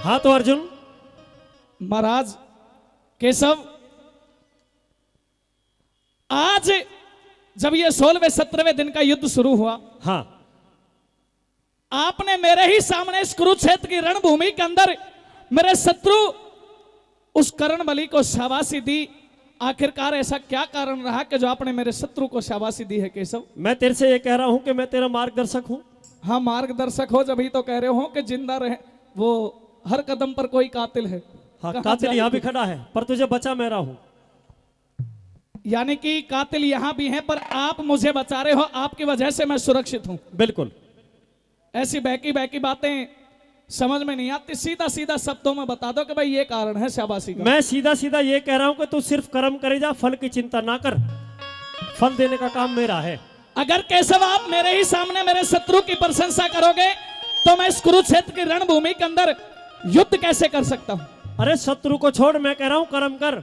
हाँ तो अर्जुन महाराज केशव, आज जब ये 16वें 17वें दिन का युद्ध शुरू हुआ, हाँ आपने मेरे ही सामने इस कुरुक्षेत्र की रणभूमि के अंदर मेरे शत्रु उस कर्ण बलि को शाबाशी दी। आखिरकार ऐसा क्या कारण रहा कि जो आपने मेरे शत्रु को शाबाशी दी है केशव? मैं तेरे से ये कह रहा हूं कि मैं तेरा मार्गदर्शक हूं। हाँ मार्गदर्शक हो, जब ही तो कह रहे हो कि जिंदा रहे। वो हर कदम पर कोई कातिल है। हाँ कहाँ कातिल जाए यहाँ तू? भी खड़ा है पर तुझे बचा मैं रहा हूं। यानी कि कातिल यहां भी हैं पर आप मुझे बचा रहे हो, आपकी वजह से मैं सुरक्षित हूं। बिल्कुल। ऐसी बहकी बहकी बातें समझ में नहीं आती, सीधा सीधा शब्दों में बता दो कि भाई ये कारण है शाबाशी का। मैं सीधा सीधा ये कह रहा हूं कि तू सिर्फ कर्म करे जा, फल की चिंता ना कर, फल देने का काम मेरा है। अगर केशव आप मेरे ही सामने मेरे शत्रु की प्रशंसा करोगे तो मैं इस कुरुक्षेत्र की रणभूमि के अंदर युद्ध कैसे कर सकता हूं? अरे शत्रु को छोड़, मैं कह रहा हूं कर्म कर।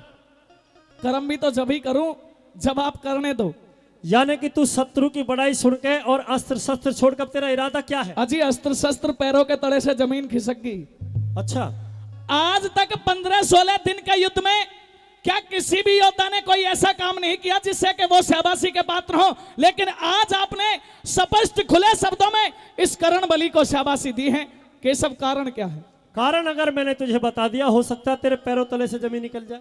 कर्म भी तो जब ही करूं जब आप करने दो। यानी कि तू शत्रु की बड़ाई सुन के और अस्त्र शस्त्र छोड़कर तेरा इरादा क्या है? अजी अस्त्र शस्त्र पैरों के तले से जमीन खिसक गई। अच्छा, आज तक 15-16 दिन के युद्ध में क्या किसी भी योद्धा ने कोई ऐसा काम नहीं किया जिससे कि वो शाबाशी के पात्र हो, लेकिन आज आपने स्पष्ट खुले शब्दों में इस कर्ण बलि को शाबाशी दी है। केशव कारण क्या है? कारण अगर मैंने तुझे बता दिया, हो सकता है तेरे पैरों तले से जमीन निकल जाए,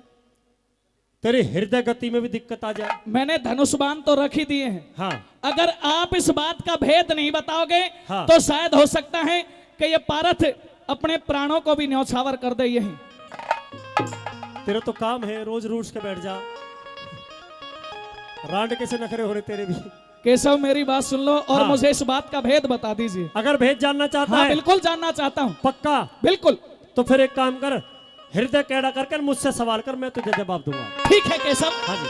तेरी हृदय गति में भी दिक्कत आ जाए। मैंने धनुष बाण तो रख ही दिए हैं। हाँ अगर आप इस बात का भेद नहीं बताओगे हाँ। तो शायद हो सकता है कि ये पारथ अपने प्राणों को भी न्यौछावर कर दे। यही तेरा तो काम है, रोज रूठ के बैठ जा। रांड कैसे नखरे हो रहे तेरे भी। केशव मेरी बात सुन लो और हाँ। मुझे इस बात का भेद बता दीजिए। अगर भेद जानना चाहता हाँ है बिल्कुल जानना चाहता हूँ। पक्का, बिल्कुल तो फिर एक काम कर, हृदय कैड़ा करके मुझसे सवाल कर, मैं तुझे जवाब दूंगा। ठीक है केशव। हाँ जी।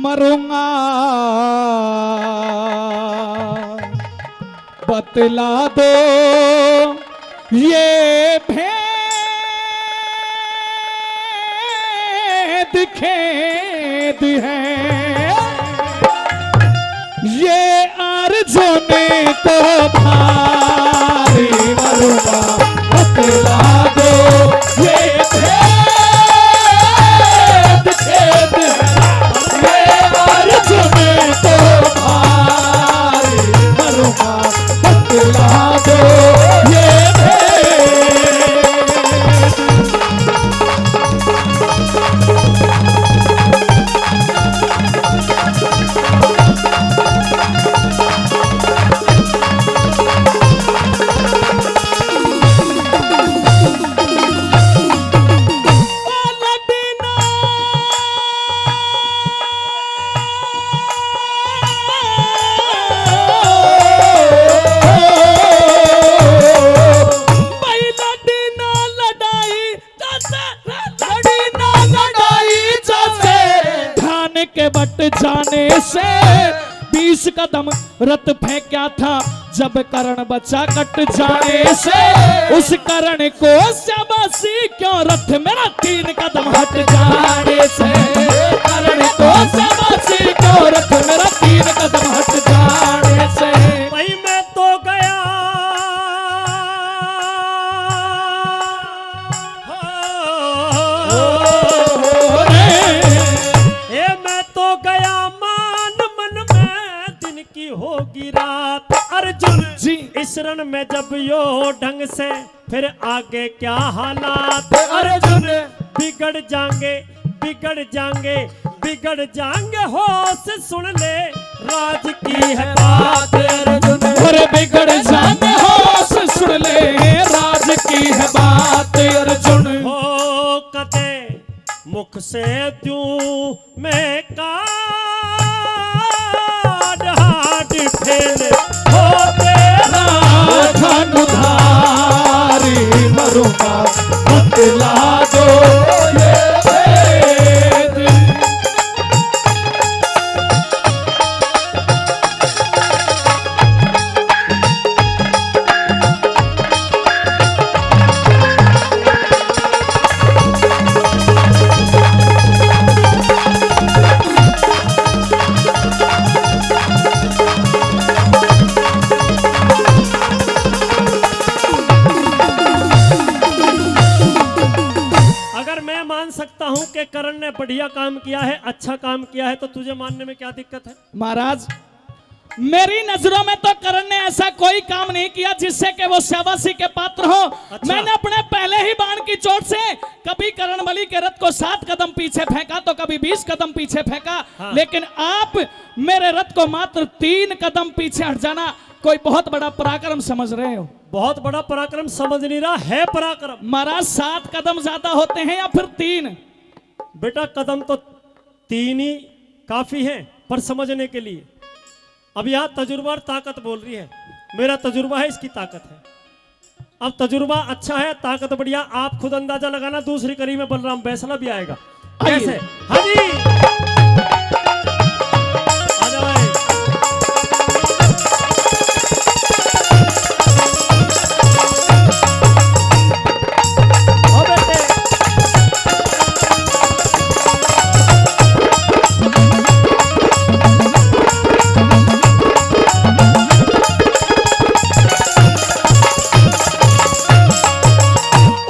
मरूंगा बतला दो ये भेद खेद है, ये अर्जुन को भारी मरूंगा बतला दो ये भेद खेद है, ये अर्जुन को भारी मरूंगा बतला दो ये बट जाने से 20 कदम रथ फेंका था, जब कर्ण बचा कट जाने से उस कर्ण को शाबाशी क्यों, रथ मेरा 3 कदम हट जाने से कर्ण को शाबाशी क्यों, रथ मेरा 3 कदम हट जाने से। भाई मैं तो गया होगी रात। अर्जुन जी इस रण में जब यो ढंग से, फिर आगे क्या हालात। अर्जुन बिगड़ जाएंगे बिगड़ जाएंगे बिगड़ जाएंगे, होश सुन ले राज की है बात। अर्जुन अरे बिगड़ जाएंगे, होश सुन ले राज की है बात। अर्जुन हो कते मुख से त्यूं मैं का हो तेरा धनुधारी मरूंगा बतला दो ये भेद। बढ़िया काम किया है, अच्छा काम किया है, तो तुझे मानने में क्या दिक्कत है? महाराज मेरी नजरों में तो करण ने ऐसा कोई काम नहीं किया जिससे कि वो शाबाशी के पात्र हो। अच्छा। मैंने अपने पहले ही बाण की चोट से कभी करण बलि के रथ को 7 कदम पीछे फेंका तो कभी 20 कदम पीछे फेंका। हाँ। लेकिन आप मेरे रथ को मात्र 3 कदम पीछे हट जाना कोई बहुत बड़ा पराक्रम समझ रहे हो? बहुत बड़ा पराक्रम समझ नहीं रहा है, पराक्रम। महाराज 7 कदम ज्यादा होते हैं या फिर 3? बेटा कदम तो 3 ही काफी है पर समझने के लिए। अब यहां तजुर्बा और ताकत बोल रही है, मेरा तजुर्बा है, इसकी ताकत है। अब तजुर्बा अच्छा है, ताकत बढ़िया, आप खुद अंदाजा लगाना। दूसरी कड़ी में बलराम बैसला भी आएगा। कैसे? हाँ जी, आ जाओ भाई। आओ बेटे।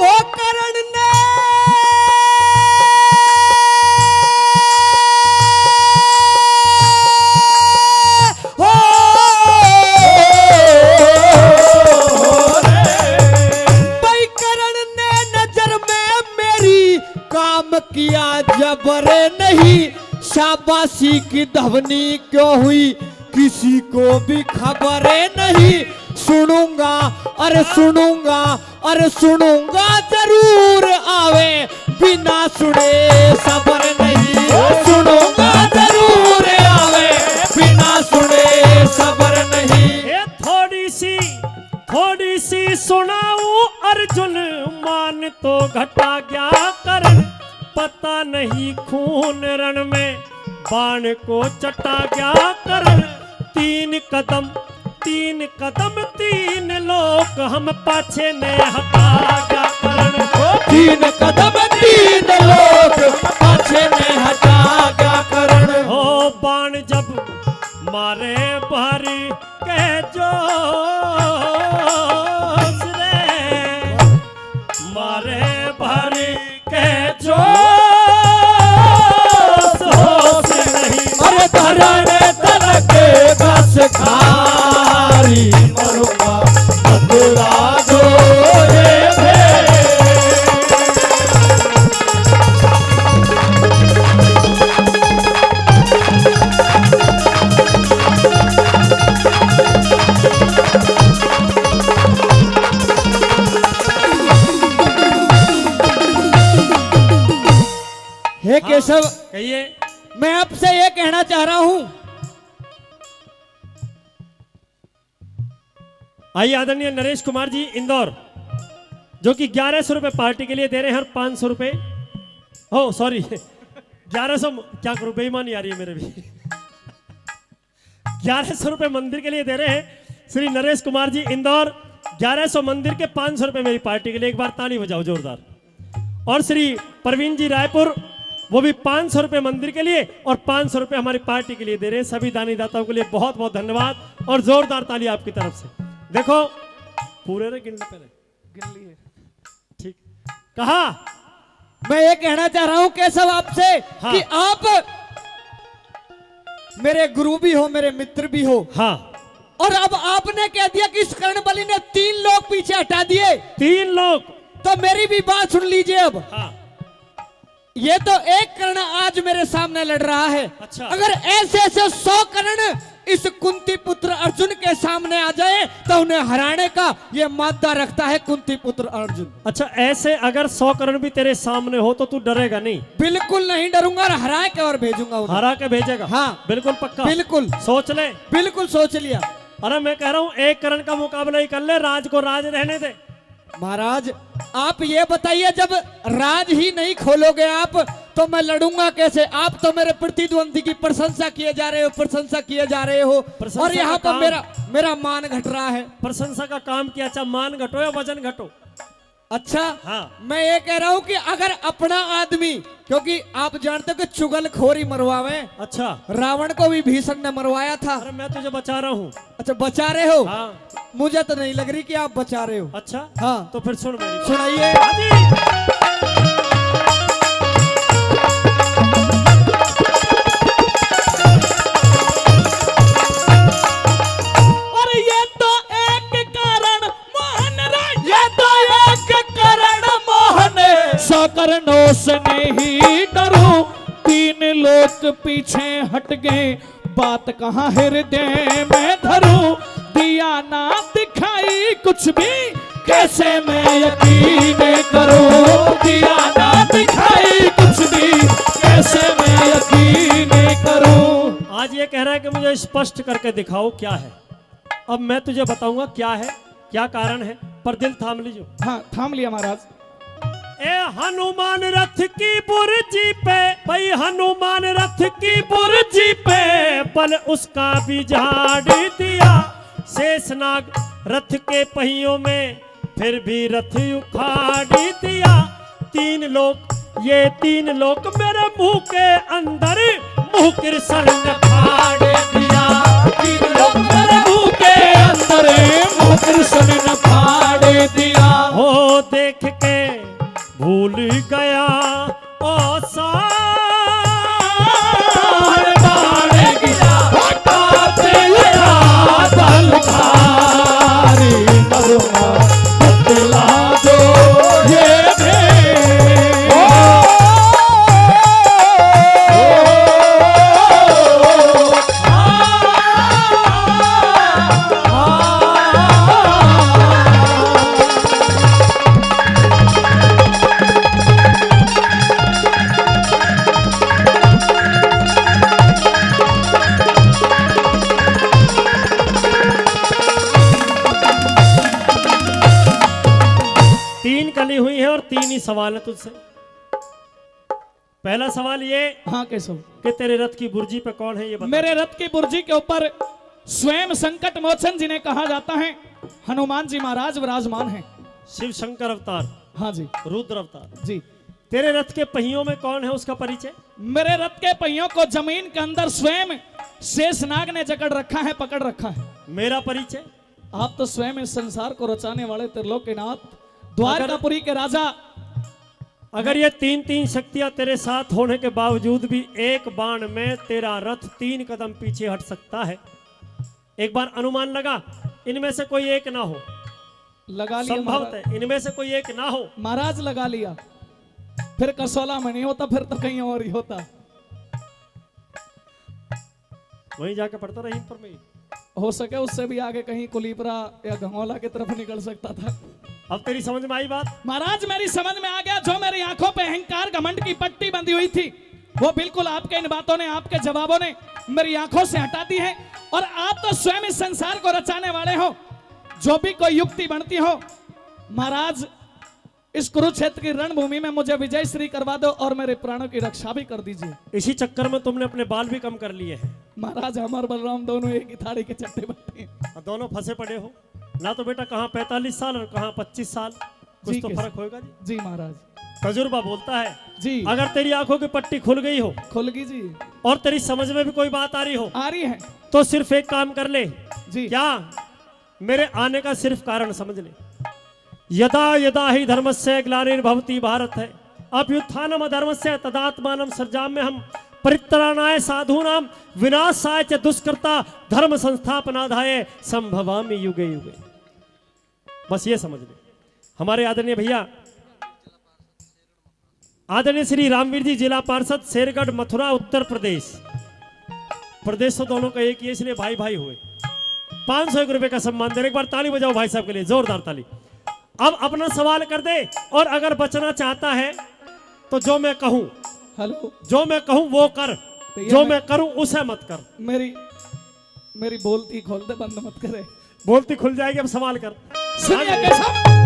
ओ करण ने हो भाई करण ने नजर में मेरी काम किया जबर नहीं, शाबाशी की ध्वनि क्यों हुई किसी को भी खबर नहीं। सुनूंगा अरे सुनूंगा अरे सुनूंगा जरूर आवे, बिना सुने सबर नहीं। सुनूंगा जरूर आवे, बिना सुने सबर नहीं। ये थोड़ी सी सुनाऊं अर्जुन, मान तो घटा गया करण, पता नहीं खून रण में बाण को चटा गया करण। 3 कदम 3 लोक हम पाछे ने हटा गया करण। 3 कदम 3 लोग पाछे ने हटा गया करण। हो बाण जब मारे भारी कह जोश रे, मारे भारी कह जोश, होश नहीं। अरे धरण तलक बस खारी मरुआ बदला दो रे भेड़। हे केशव, कहिए। मैं आपसे ये कहना चाह रहा हूं। आइए आदरणीय नरेश कुमार जी इंदौर, जो कि 1100 रुपए पार्टी के लिए दे रहे हैं, हर 500 रुपए, हो सॉरी 1100, क्या करूं बेईमानी आ रही है मेरे भी 1100 रुपए मंदिर के लिए दे रहे हैं श्री नरेश कुमार जी इंदौर। 1100 मंदिर के, 500 रुपए मेरी पार्टी के लिए। एक बार ताली बजाओ जोरदार। और श्री प्रवीण जी रायपुर, वो भी 500 रुपए मंदिर के लिए और 500 रुपए हमारी पार्टी के लिए दे रहे हैं। सभी दानी दाताओं के लिए बहुत बहुत धन्यवाद और जोरदार ताली आपकी तरफ से। देखो पूरे रे गिनने पे ठीक कहा। मैं ये कहना चाह रहा हूं केशव आपसे हाँ। कि आप मेरे गुरु भी हो, मेरे मित्र भी हो, हाँ, और अब आपने कह दिया कि इस कर्ण बलि ने 3 लोग पीछे हटा दिए, 3 लोग। तो मेरी भी बात सुन लीजिए। अब हाँ, ये तो एक कर्ण आज मेरे सामने लड़ रहा है। अच्छा। अगर ऐसे ऐसे 100 कर्ण इस कुंती पुत्र अर्जुन के सामने आ जाए तो उन्हें हराने का ये मादा रखता है कुंती पुत्र अर्जुन। अच्छा, ऐसे अगर 100 करण भी तेरे सामने हो तो तू डरेगा नहीं? बिल्कुल नहीं डरूंगा और हरा के और भेजूंगा उन्हें। हरा के भेजेगा? हाँ, बिल्कुल पक्का? बिल्कुल सोच ले। बिल्कुल सोच लिया। अरे मैं कह रहा हूँ एक करण का मुकाबला ही कर ले, राज को राज रहने दे। महाराज आप ये बताइए, जब राज ही नहीं खोलोगे आप तो मैं लड़ूंगा कैसे? आप तो मेरे प्रतिद्वंदी की प्रशंसा किए जा रहे हो, प्रशंसा किए जा रहे हो, प्रशंसा और यहाँ का पर काम। मेरा मान घट रहा है। प्रशंसा का काम किया, अच्छा मान घटो या वजन घटो। अच्छा, हाँ। मैं ये कह रहा हूँ कि अगर अपना आदमी, क्योंकि आप जानते हो कि चुगलखोरी मरवावे, अच्छा, रावण को भी भीषण ने मरवाया था। अरे मैं तुझे बचा रहा हूँ। अच्छा, बचा रहे हो? हाँ। मुझे तो नहीं लग रही कि आप बचा रहे हो। अच्छा, हाँ, तो फिर सुन मेरी बात। सुनाइए। हाँ जी। दुश्मनों से नहीं डरूं, तीन लोग पीछे हट गए, बात कहाँ हृदय में धरूं, दिया ना दिखाई कुछ भी, कैसे मैं यकीन करूं, दिया ना दिखाई कुछ भी, कैसे मैं यकीन करूं। आज ये कह रहा है कि मुझे स्पष्ट करके दिखाओ क्या है। अब मैं तुझे बताऊंगा क्या है, क्या कारण है, पर दिल थाम लीजिए। हाँ थाम लिया महाराज। ए हनुमान रथ की बुर्जी पे, भाई हनुमान रथ की बुर्जी पे, पल उसका भी झाड़ दिया, शेषनाग रथ के पहियों में फिर भी रथ उखाड़ दिया, तीन लोग ये तीन लोग मेरे मुंह के अंदर मुंह कृष्ण ने फाड़ दिया, तीन लोग मेरे मुंह के अंदर मुंह कृष्ण ने फाड़ दिया। हो देख के भूल गया ओ सार बाण गिरा हटाते लगा तलवारी, मरुआ बतला दो ये तीन कली हुई है और तीन ही सवाल है तुझसे। पहला सवाल ये हाँ कैसे कि तेरे रथ की बुर्जी पे कौन है ये बता। मेरे रथ की बुर्जी के ऊपर स्वयं संकट मोचन जिन्हें कहा जाता है हनुमान जी महाराज विराजमान हैं। शिव शंकर अवतार, हाँ जी रुद्र अवतार। जी। तेरे रथ के पहियों में कौन है, उसका परिचय। मेरे रथ के पहियों को जमीन के अंदर स्वयं शेषनाग ने जकड़ रखा है, पकड़ रखा है। मेरा परिचय। आप तो स्वयं इस संसार को रचाने वाले त्रिलोकीनाथ द्वारकापुरी के राजा। अगर ये तीन तीन शक्तियां तेरे साथ होने के बावजूद भी एक बाण में तेरा रथ 3 कदम पीछे हट सकता है। एक बार अनुमान लगा, इनमें से कोई एक ना हो। लगा लिया संभवतः इनमें से कोई एक ना हो। महाराज लगा लिया, फिर कसौला में नहीं होता, फिर तो कहीं और ही होता। वहीं जाके पड़ता रही पर में। हो सके उससे भी आगे कहीं कुलीपरा या गंगौला की तरफ निकल सकता था। अब तेरी समझ में आई बात। महाराज मेरी समझ में आ गया, जो मेरी आंखों पे अहंकार घमंड की पट्टी बंधी हुई थी वो बिल्कुल आपके इन बातों ने, आपके जवाबों ने मेरी आंखों से हटा दी है। और आप तो स्वयं इस संसार को रचाने वाले हो। जो भी कोई युक्ति बनती हो महाराज, इस कुरुक्षेत्र की रणभूमि में मुझे विजय श्री करवा दो और मेरे प्राणों की रक्षा भी कर दीजिए। इसी चक्कर में तुमने अपने बाल भी कम कर लिए हैं। महाराज अमर बलराम दोनों एक ही थाली के चट्टे बट्टे हैं। दोनों फंसे पड़े हो ना, तो बेटा कहाँ 45 साल और कहाँ 25 साल, कुछ जी तो कैसे? फर्क होगा जी। जी महाराज। तजुर्बा बोलता है जी अगर तेरी आंखों की पट्टी खुल गई हो खुलगी जी, और तेरी समझ में भी कोई बात आ रही हो, आ रही है तो सिर्फ एक काम कर ले। जी। क्या? मेरे आने का सिर्फ कारण समझ ले। यदा यदा ही धर्मस्य ग्लानिर्भवति भारत है, अभ्युत्थानम अधर्मस्य तदात्मानं सृजाम्यहं, हम परित्राणाय साधूनां विनाशाय च दुष्कृता धर्म संस्थापनाधाय संभवामि युगे युगे। बस ये समझ ले। हमारे आदरणीय भैया आदरणीय श्री रामवीर जी, जिला पार्षद, शेरगढ़, मथुरा, उत्तर प्रदेश। प्रदेश तो दोनों का एक ही है, इसलिए भाई भाई हुए। 501 रुपए का सम्मान दे। एक बार ताली बजाओ भाई साहब के लिए, जोरदार ताली। अब अपना सवाल कर दे, और अगर बचना चाहता है तो जो मैं कहूं, हेलो, जो मैं कहूं वो कर, जो मैं करूं उसे मत कर। मेरी बोलती खोल दे, बंद मत करे। बोलती खुल जाएगी, अब सवाल कर। सुनिए कैसा।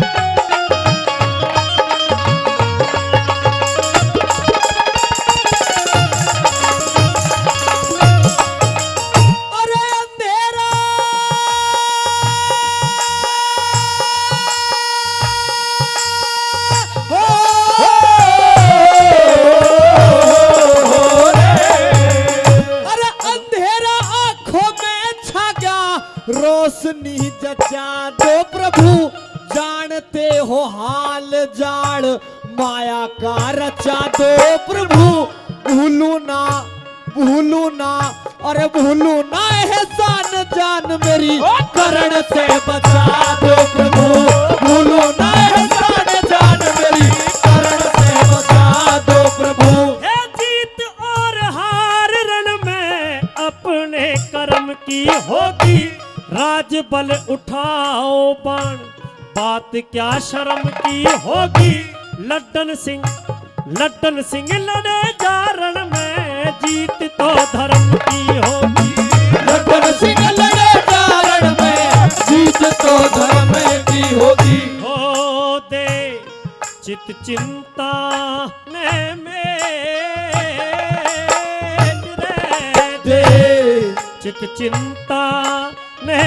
रोशनी जचा दो प्रभु, जानते हो हाल जाल माया का रचा दो प्रभु। भूलू ना अरे भूलू ना एहसान जान मेरी, करण से बचा दो प्रभु। भूलू ना एहसान जान मेरी, करण से बचा अपने कर्म की होगी, राज बल उठाओ बाण, बात क्या शर्म की होगी। लड्डन सिंह लड़े जारण में, जीत तो धर्म की होगी। लड्डन सिंह लड़े जारण में, जीत तो धर्म की होगी। हो दे चित चिंता ने मेल रे, दे चित चिंता ने